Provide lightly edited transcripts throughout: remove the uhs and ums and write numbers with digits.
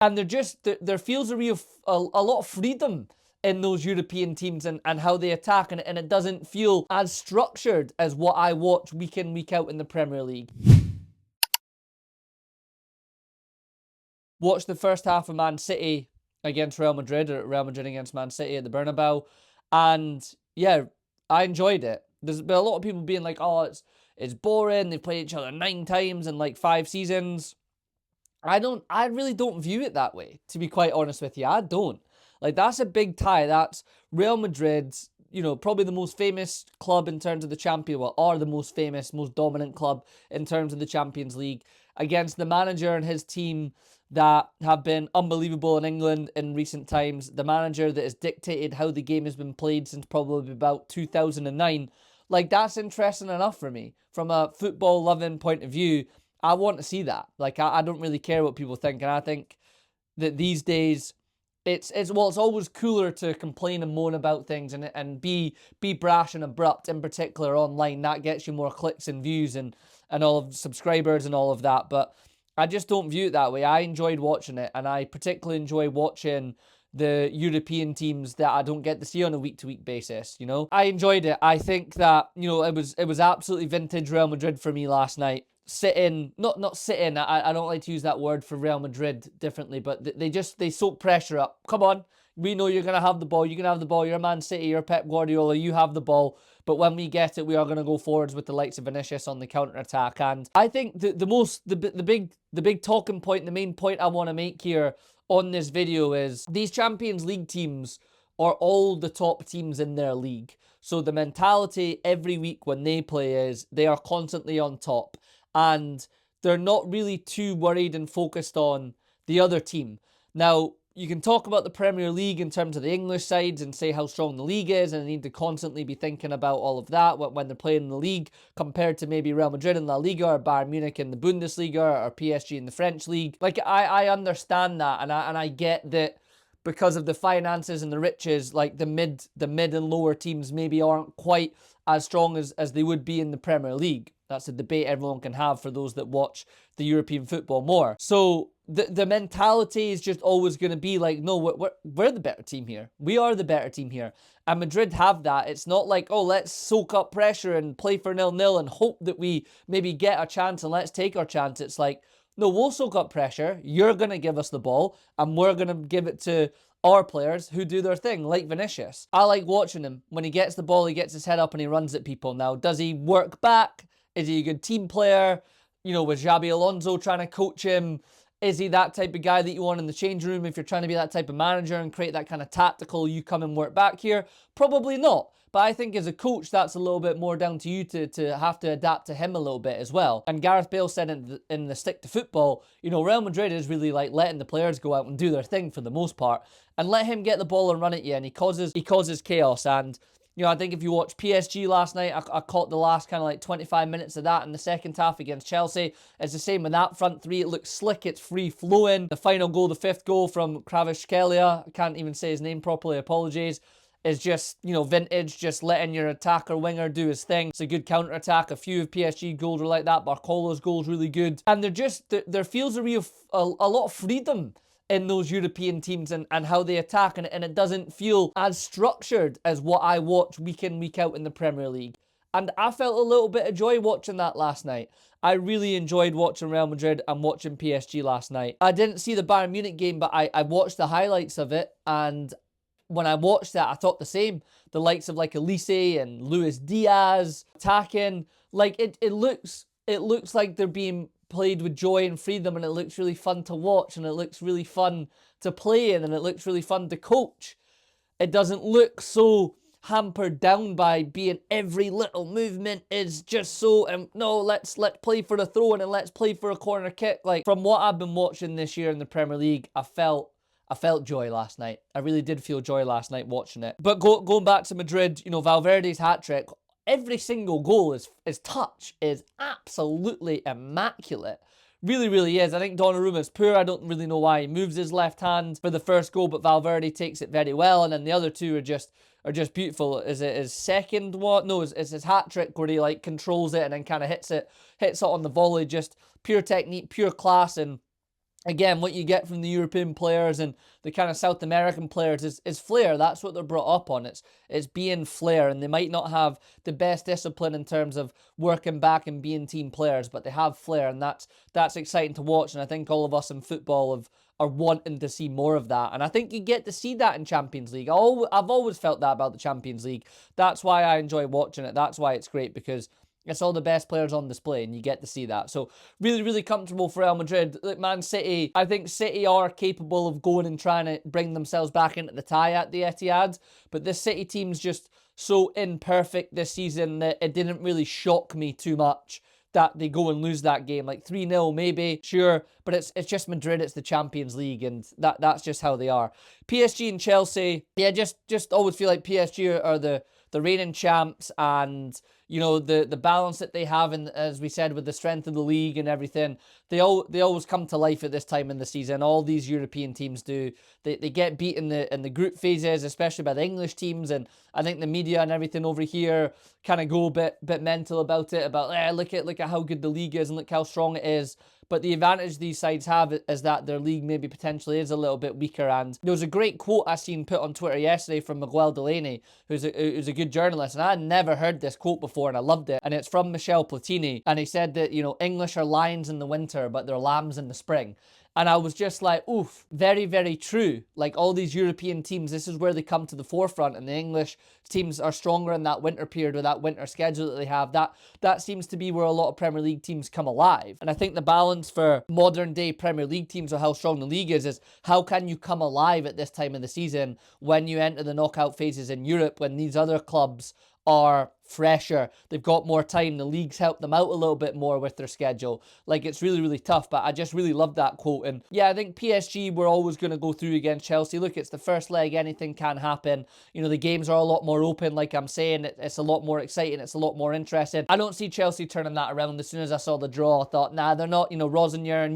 And there feels a lot of freedom in those European teams and how they attack, and it doesn't feel as structured as what I watch week in, week out in the Premier League. Watched the first half of Man City against Real Madrid, or Real Madrid against Man City at the Bernabeu, and yeah, I enjoyed it. There's been a lot of people being like, oh, it's boring, they've played each other 9 times in like 5 seasons. I really don't view it that way, to be quite honest with you. I don't. Like, that's a big tie. That's Real Madrid, probably the most famous club in terms of the or the most famous, most dominant club in terms of the Champions League, against the manager and his team that have been unbelievable in England in recent times. The manager that has dictated how the game has been played since probably about 2009. Like, that's interesting enough for me. From a football-loving point of view, I want to see that. Like, I don't really care what people think, and I think that these days it's always cooler to complain and moan about things and be brash and abrupt, in particular online. That gets you more clicks and views and all of subscribers and all of that. But I just don't view it that way. I enjoyed watching it, and I particularly enjoy watching the European teams that I don't get to see on a week-to-week basis, I enjoyed it. I think that, it was absolutely vintage Real Madrid for me last night. Not sitting, I don't like to use that word for Real Madrid differently, but they soak pressure up. Come on, we know you're going to have the ball, you're Man City, you're Pep Guardiola, you have the ball, but when we get it, we are going to go forwards with the likes of Vinicius on the counter-attack. And I think the big talking point, the main point I want to make here on this video is these Champions League teams are all the top teams in their league. So the mentality every week when they play is they are constantly on top, and they're not really too worried and focused on the other team. Now, you can talk about the Premier League in terms of the English sides and say how strong the league is, and they need to constantly be thinking about all of that when they're playing in the league, compared to maybe Real Madrid in La Liga, or Bayern Munich in the Bundesliga, or PSG in the French league. Like, I understand that, and I get that because of the finances and the riches, like the mid and lower teams maybe aren't quite as strong as they would be in the Premier League. That's a debate everyone can have for those that watch the European football more. So the mentality is just always going to be like, no, we're the better team here. We are the better team here. And Madrid have that. It's not like, oh, let's soak up pressure and play for 0-0 and hope that we maybe get a chance and let's take our chance. It's like, no, we'll soak up pressure. You're going to give us the ball, and we're going to give it to our players who do their thing, like Vinicius. I like watching him. When he gets the ball, he gets his head up and he runs at people. Now, does he work back? Is he a good team player? Was Xabi Alonso trying to coach him? Is he that type of guy that you want in the change room if you're trying to be that type of manager and create that kind of tactical, you come and work back here? Probably not. But I think as a coach, that's a little bit more down to you to have to adapt to him a little bit as well. And Gareth Bale said in the stick to football, Real Madrid is really like letting the players go out and do their thing for the most part, and let him get the ball and run at you, and he causes chaos. And I think if you watch PSG last night, I caught the last kind of like 25 minutes of that in the second half against Chelsea. It's the same with that front three. It looks slick. It's free-flowing. The final goal, the 5th goal from Kvaratskhelia, I can't even say his name properly, apologies, is just, vintage, just letting your attacker winger do his thing. It's a good counter-attack. A few of PSG goals were like that. Barcola's goal's really good. And there feels a lot of freedom in those European teams and how they attack, and it doesn't feel as structured as what I watch week in, week out in the Premier League. And I felt a little bit of joy watching that last night. I really enjoyed watching Real Madrid and watching PSG last night. I didn't see the Bayern Munich game, but I watched the highlights of it, and when I watched that, I thought the same. The likes of like Elise and Luis Diaz attacking, like it looks like they're being played with joy and freedom, and it looks really fun to watch, and it looks really fun to play in, and it looks really fun to coach. It doesn't look so hampered down by being every little movement is just so, no, let's play for the throw in and let's play for a corner kick. Like, from what I've been watching this year in the Premier League, I felt joy last night. I really did feel joy last night watching it. But going back to Madrid, Valverde's hat-trick, every single goal is touch is absolutely immaculate. Really, really is. I think Donnarumma's poor. I don't really know why he moves his left hand for the first goal, but Valverde takes it very well, and then the other two are just beautiful. Is it his second one? No, it's his hat-trick where he like controls it and then kind of hits it on the volley. Just pure technique, pure class, and again, what you get from the European players and the kind of South American players is flair. That's what they're brought up on. It's being flair, and they might not have the best discipline in terms of working back and being team players, but they have flair, and that's exciting to watch. And I think all of us in football are wanting to see more of that. And I think you get to see that in Champions League. I've always felt that about the Champions League. That's why I enjoy watching it. That's why it's great, because it's all the best players on display, and you get to see that. So really, really comfortable for Real Madrid. Look, Man City, I think City are capable of going and trying to bring themselves back into the tie at the Etihad, but this City team's just so imperfect this season that it didn't really shock me too much that they go and lose that game. Like 3-0 maybe, sure, but it's just Madrid, it's the Champions League, and that's just how they are. PSG and Chelsea, yeah, just always feel like PSG are the reigning champs, and you know, the balance that they have, and as we said, with the strength of the league and everything, they always come to life at this time in the season. All these European teams do. They get beat in the group phases, especially by the English teams, and I think the media and everything over here kind of go a bit mental about it, about look at how good the league is and look how strong it is. But the advantage these sides have is that their league maybe potentially is a little bit weaker. And there was a great quote I seen put on Twitter yesterday from Miguel Delaney, who's a good journalist. And I had never heard this quote before, and I loved it. And it's from Michel Platini. And he said that, you know, English are lions in the winter, but they're lambs in the spring. And I was just like, oof, very, very true. Like all these European teams, this is where they come to the forefront, and the English teams are stronger in that winter period, or that winter schedule that they have. That seems to be where a lot of Premier League teams come alive. And I think the balance for modern day Premier League teams, or how strong the league is how can you come alive at this time of the season when you enter the knockout phases in Europe, when these other clubs are fresher, they've got more time, the league's helped them out a little bit more with their schedule. Like, it's really, really tough, but I just really love that quote. And yeah, I think PSG were always going to go through against Chelsea. Look, it's the first leg, anything can happen. You know, the games are a lot more open, like I'm saying, it's a lot more exciting, it's a lot more interesting. I don't see Chelsea turning that around. As soon as I saw the draw, I thought, nah, they're not. You know, Rosenior,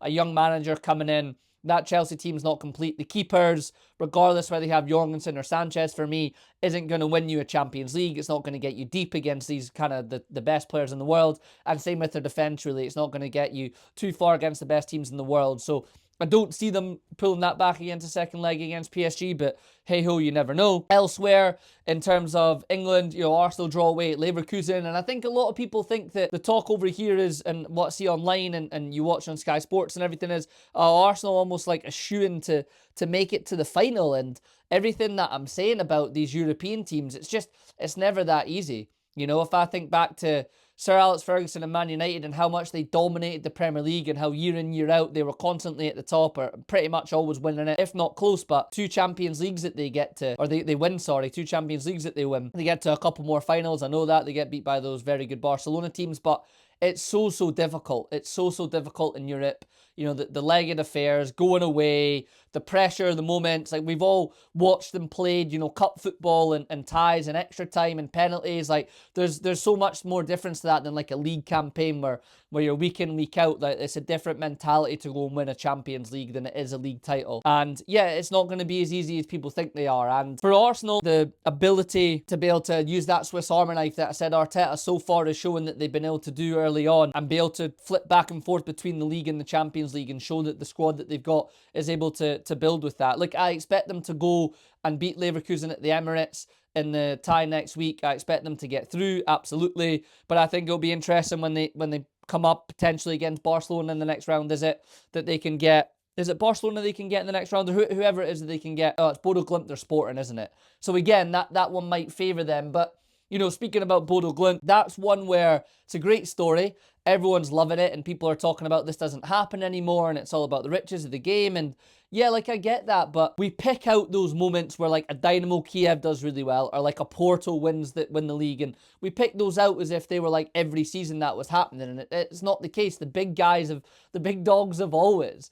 a young manager coming in, that Chelsea team's not complete. The keepers, regardless whether you have Jorgensen or Sanchez, for me, isn't going to win you a Champions League. It's not going to get you deep against these kind of the best players in the world. And same with their defence, really. It's not going to get you too far against the best teams in the world. So I don't see them pulling that back against the second leg against PSG, but hey-ho, you never know. Elsewhere, in terms of England, you know, Arsenal draw away at Leverkusen, and I think a lot of people think that the talk over here is, and what I see online and you watch on Sky Sports and everything is, Arsenal almost like a shoo-in to make it to the final, and everything that I'm saying about these European teams, it's never that easy. You know, if I think back to Sir Alex Ferguson and Man United and how much they dominated the Premier League and how year in, year out they were constantly at the top, or pretty much always winning it, if not close. But 2 Champions Leagues that they get to, or they win, 2 Champions Leagues that they win. They get to a couple more finals, I know that. They get beat by those very good Barcelona teams, but it's so difficult. It's so difficult in Europe. You know, the legged affairs, going away, the pressure, the moments. Like, we've all watched them played, you know, cup football and ties and extra time and penalties. Like, there's so much more difference to that than like a league campaign where you're week in, week out. Like, it's a different mentality to go and win a Champions League than it is a league title. And yeah, it's not going to be as easy as people think they are. And for Arsenal, the ability to be able to use that Swiss Army knife that I said Arteta so far is showing that they've been able to do early on, and be able to flip back and forth between the league and the Champions League, and show that the squad that they've got is able to build with that. Look, I expect them to go and beat Leverkusen at the Emirates in the tie next week. I expect them to get through, absolutely. But I think it'll be interesting when they come up potentially against Barcelona in the next round. Is it that they can get? Is it Barcelona they can get in the next round, or whoever it is that they can get? Oh, it's Bodo Glimt they're sporting, isn't it? So again, that one might favour them. But you know, speaking about Bodo Glimt, that's one where it's a great story. Everyone's loving it, and people are talking about this doesn't happen anymore, and it's all about the riches of the game. And yeah, like, I get that, but we pick out those moments where like a Dynamo Kiev does really well, or like a Porto win the league, and we pick those out as if they were like every season that was happening, and it's not the case. The big dogs have always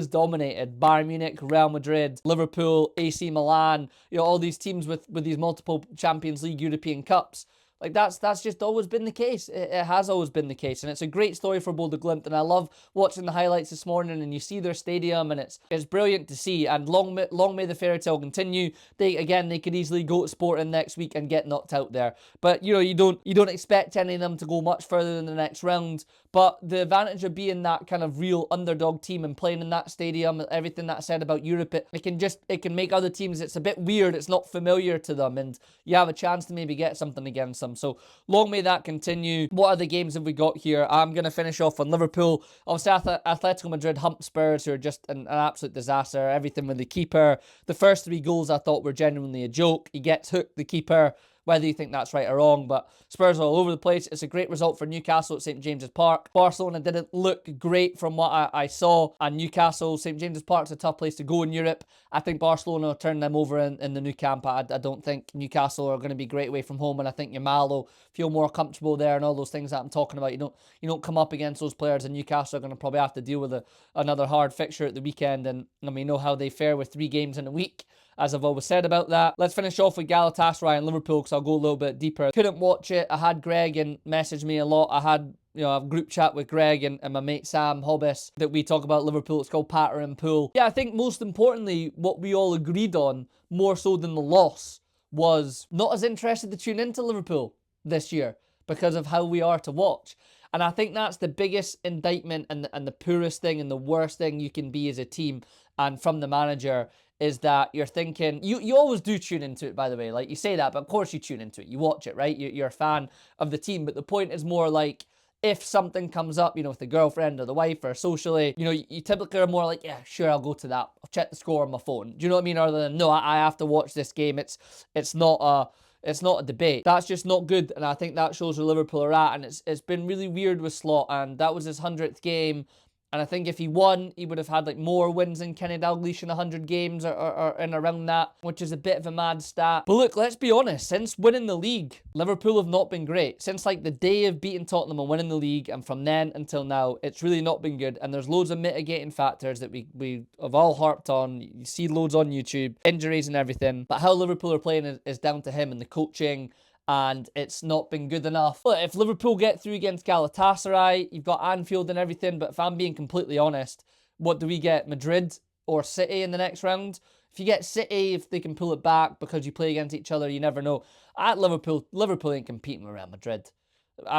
dominated. Bayern Munich, Real Madrid, Liverpool, AC Milan, you know, all these teams with these multiple Champions League, European Cups. Like, that's just always been the case. It has always been the case. And it's a great story for Bodo Glimt. And I love watching the highlights this morning, and you see their stadium, and it's brilliant to see. And long may the fairy tale continue. They could easily go to Sporting next week and get knocked out there. But, you know, you don't expect any of them to go much further than the next round. But the advantage of being that kind of real underdog team and playing in that stadium, everything that I said about Europe, it can make other teams, it's a bit weird, it's not familiar to them, and you have a chance to maybe get something against them. So long may that continue. What other games have we got here? I'm going to finish off on Liverpool. Obviously, Atletico Madrid humped Spurs, who are just an absolute disaster. Everything with the keeper. The first 3 goals I thought were genuinely a joke. He gets hooked, the keeper. Whether you think that's right or wrong, but Spurs are all over the place. It's a great result for Newcastle at St James's Park. Barcelona didn't look great from what I saw, and Newcastle, St James's Park's a tough place to go in Europe. I think Barcelona will turn them over in the new camp. I don't think Newcastle are going to be great away from home, and I think Yamal will feel more comfortable there and all those things that I'm talking about. You don't come up against those players, and Newcastle are going to probably have to deal with another hard fixture at the weekend, and we know how they fare with 3 games in a week, as I've always said about that. Let's finish off with Galatasaray and Liverpool, because I'll go a little bit deeper. Couldn't watch it. I had Greg and message me a lot. I had a group chat with Greg and my mate Sam Hobbis that we talk about Liverpool. It's called Patter and Pull. Yeah, I think most importantly, what we all agreed on, more so than the loss, was not as interested to tune into Liverpool this year because of how we are to watch. And I think that's the biggest indictment and the poorest thing and the worst thing you can be as a team and from the manager, is that you're thinking, you always do tune into it, by the way, like you say that, but of course you tune into it, you watch it, right? You're a fan of the team, but the point is more like, if something comes up, with the girlfriend or the wife or socially, you typically are more like, yeah, sure, I'll go to that. I'll check the score on my phone. Do you know what I mean? Rather than, no, I have to watch this game. It's not a debate. That's just not good, and I think that shows where Liverpool are at, and it's been really weird with Slot, and that was his 100th game. And I think if he won, he would have had more wins than Kenny Dalglish in 100 games or in around that, which is a bit of a mad stat. But look, let's be honest. Since winning the league, Liverpool have not been great. Since the day of beating Tottenham and winning the league, and from then until now, it's really not been good. And there's loads of mitigating factors that we have all harped on. You see loads on YouTube, injuries and everything. But how Liverpool are playing is down to him and the coaching, and it's not been good enough. But if Liverpool get through against Galatasaray, you've got Anfield and everything, but if I'm being completely honest, what do we get? Madrid or City in the next round? If you get City, if they can pull it back because you play against each other, you never know. At Liverpool ain't competing with Real Madrid.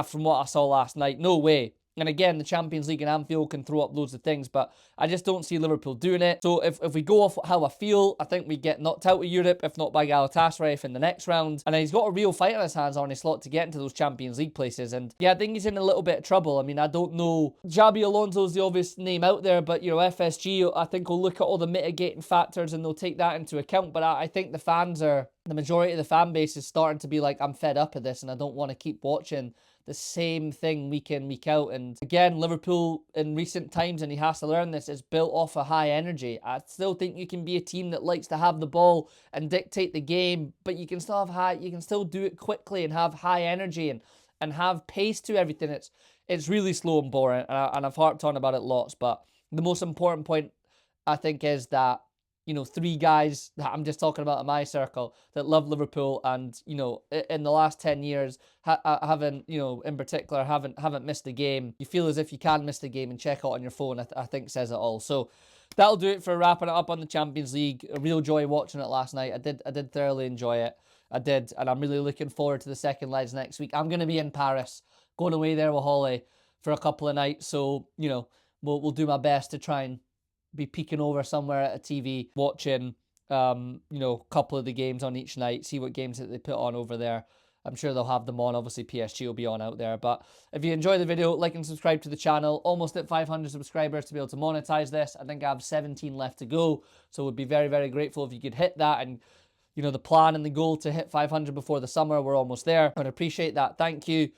From what I saw last night, no way. And again, the Champions League and Anfield can throw up loads of things, but I just don't see Liverpool doing it. So if we go off how I feel, I think we get knocked out of Europe, if not by Galatasaray, if in the next round. And he's got a real fight on his hands on his slot to get into those Champions League places. And yeah, I think he's in a little bit of trouble. I mean, I don't know. Xabi Alonso's the obvious name out there, but, FSG, I think, will look at all the mitigating factors and they'll take that into account. But I think the majority of the fan base is starting to be like, I'm fed up of this and I don't want to keep watching the same thing week in, week out. And again, Liverpool in recent times, and he has to learn this, is built off a high energy. I still think you can be a team that likes to have the ball and dictate the game, but you can still do it quickly and have high energy and have pace to everything. It's really slow and boring, and I've harped on about it lots, but the most important point, I think, is that 3 guys that I'm just talking about in my circle that love Liverpool and, in the last 10 years, haven't, in particular, haven't missed a game. You feel as if you can miss the game and check it on your phone, I think says it all. So that'll do it for wrapping it up on the Champions League. A real joy watching it last night. I did thoroughly enjoy it. I did, and I'm really looking forward to the second legs next week. I'm going to be in Paris, going away there with Holly for a couple of nights. So, we'll do my best to try and be peeking over somewhere at a TV, watching, a couple of the games on each night, see what games that they put on over there. I'm sure they'll have them on. Obviously, PSG will be on out there. But if you enjoy the video, like and subscribe to the channel. Almost at 500 subscribers to be able to monetize this. I think I have 17 left to go. So would be very, very grateful if you could hit that. And, the plan and the goal to hit 500 before the summer, we're almost there. I'd appreciate that. Thank you.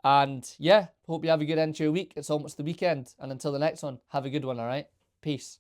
And yeah, hope you have a good end to your week. It's almost the weekend. And until the next one, have a good one, all right? Peace.